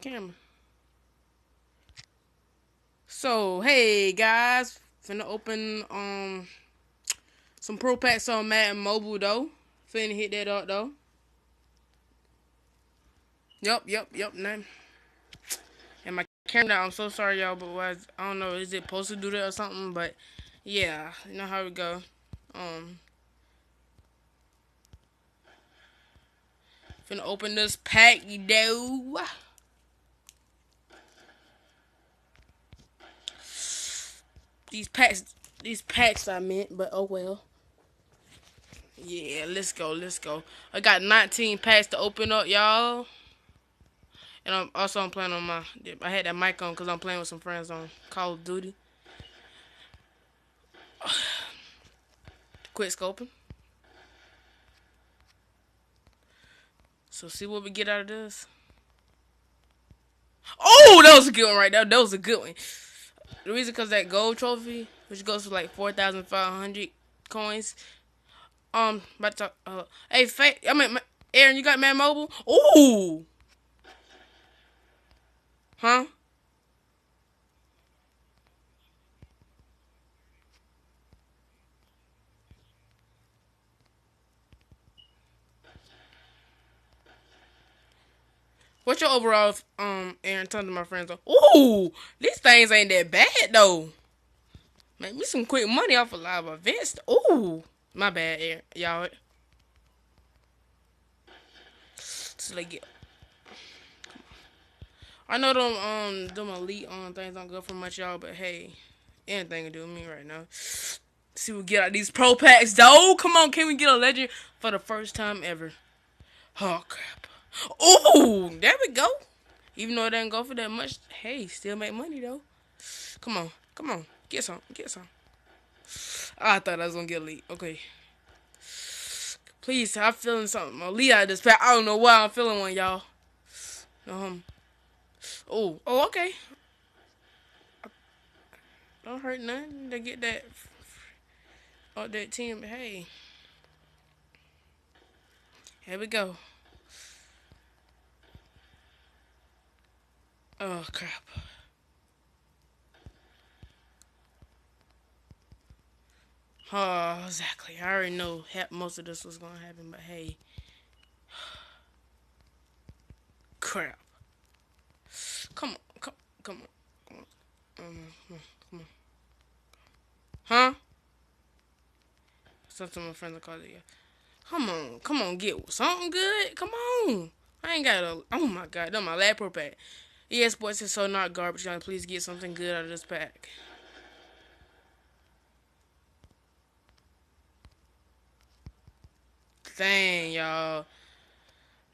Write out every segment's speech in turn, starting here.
Camera. So hey guys, finna open some pro packs on Madden Mobile though. Finna hit that up though. Yep. Nah. And my camera, I'm so sorry y'all, but I don't know, is it supposed to do that or something? But yeah, you know how it go. Um, Finna open this pack, you know. These packs, these packs I meant, but oh well. Yeah, let's go. I got 19 packs to open up, y'all. And I'm playing on I had that mic on because I'm playing with some friends on Call of Duty. Quit scoping. So see what we get out of this. Oh, that was a good one right there. That was a good one. The reason because that gold trophy, which goes for like 4,500 coins. About to, hey, Aaron, you got Man Mobile? Ooh, huh? What's your overall, Aaron? Tell to my friends. Ooh, these things ain't that bad though. Make me some quick money off of live events. Ooh, my bad, Aaron. Y'all. So they get. I know them elite things don't go for much, y'all, but hey, anything can do with me right now. See, we get out these pro packs, though. Come on, can we get a legend for the first time ever? Oh crap! Ooh, there we go. Even though it didn't go for that much, hey, still make money though. Come on, get some. I thought I was gonna get elite. Okay, please, I'm feeling something. Elite out of this pack. I don't know why I'm feeling one, y'all. Um. Oh, okay. Don't hurt nothing to get that that team. But hey, here we go. Oh crap. Oh, exactly. I already know most of this was gonna happen, but hey, crap. Come on, come on, come on. Come on. Huh? Something my friends will call it. Yeah. Come on, get something good. Come on. I ain't got a. Oh my god, that's my lab pro pack. EA Sports is so not garbage. Y'all, please get something good out of this pack. Dang, y'all.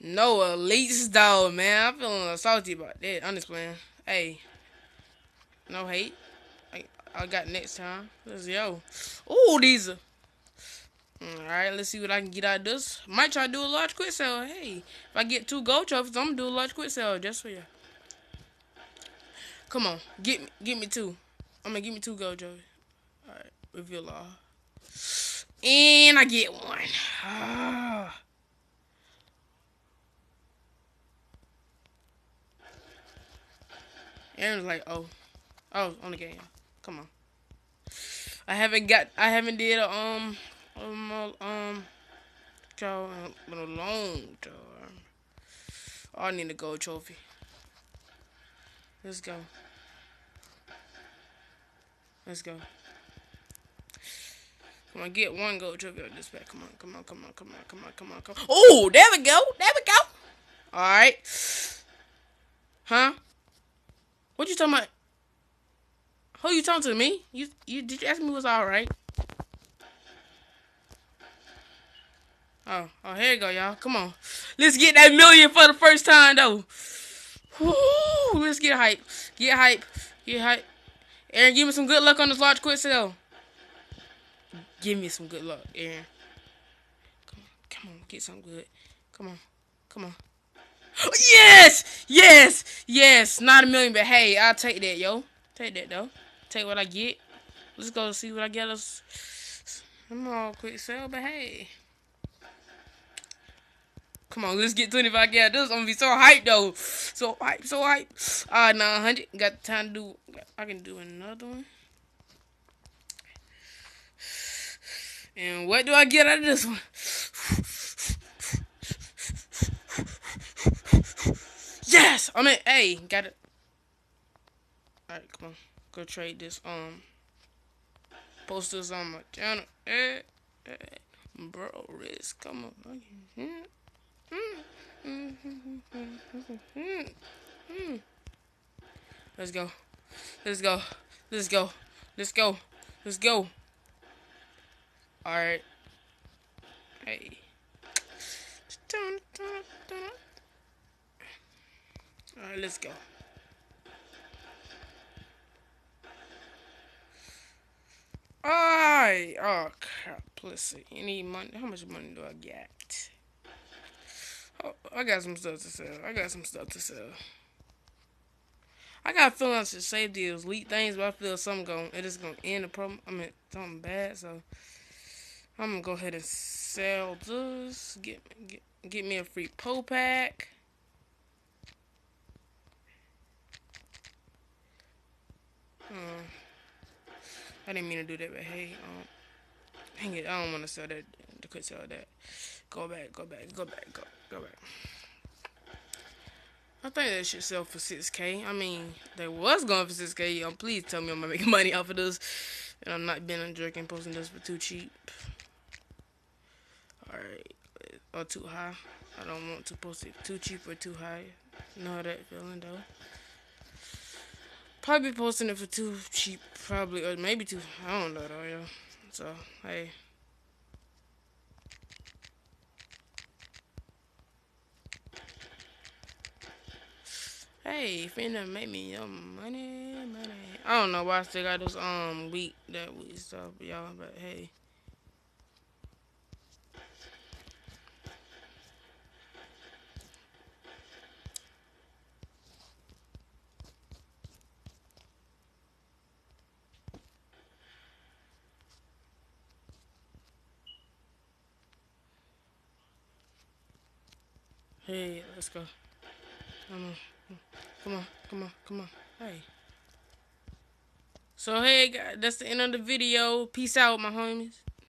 No elites, though, man. I'm feeling salty about that. I'm just playing. Hey, no hate. I got next time. Let's go. Ooh, these are. Alright, let's see what I can get out of this. Might try to do a large quick sale. Hey, if I get 2 gold trophies, I'm gonna do a large quick sale just for you. Come on, get me 2. I'm gonna give me 2 gold trophies. Alright, reveal all. And I get one. Aaron's like, oh, on the game. Come on. I haven't did a draw in a long time. Oh, I need a gold trophy. Let's go. Let's go. Come on, get 1 gold trophy out of this pack. Come on. Oh, there we go. There we go. All right. Huh? What you talking about? Who you talking to me? You did you ask me was all right? Oh, here you go, y'all. Come on. Let's get that million for the first time, though. Woo, let's get hype. Get hype. Get hype. Aaron, give me some good luck on this large quick sale. Give me some good luck, Aaron. Come on, get something good. Come on. Come on. Yes. Not a million, but hey, I'll take that, yo. Take that, though. Take what I get. Let's go see what I get us. Come on, quick sale, but hey. Come on, let's get 25 K out of this. I'm gonna be so hyped though. So hyped, so hyped. 900. Got time to do. I can do another one. And what do I get out of this one? Yes! I mean, hey, got it. Alright, come on. Go trade this. Post this on my channel. Bro, risk. Come on. Let's go. Let's go. Let's go. Let's go. Let's go. Alright. Hey. Alright, let's go. Alright. Oh, crap. Let's see. You need money. How much money do I get? Oh, I got some stuff to sell. I got some stuff to sell. I got a feeling I should save these elite things, but I feel it is gonna end the problem. I mean, something bad, so I'm gonna go ahead and sell this. Get me a free Poe pack. I didn't mean to do that, but hey, dang it, I don't want to sell that. I could sell that. Go back. I think that should sell for 6K. I mean, they was going for 6K. Please tell me I'm gonna make money off of this, and I'm not being a jerk and posting this for too cheap. Alright, or too high. I don't want to post it too cheap or too high. You know how that feeling though. Probably posting it for too cheap, probably, or maybe too. I don't know though, yeah. So hey. Hey, finna make me some money. I don't know why I still got this week stuff, y'all, but hey. Hey, let's go. Come on. Hey. So hey guys, that's the end of the video. Peace out, my homies.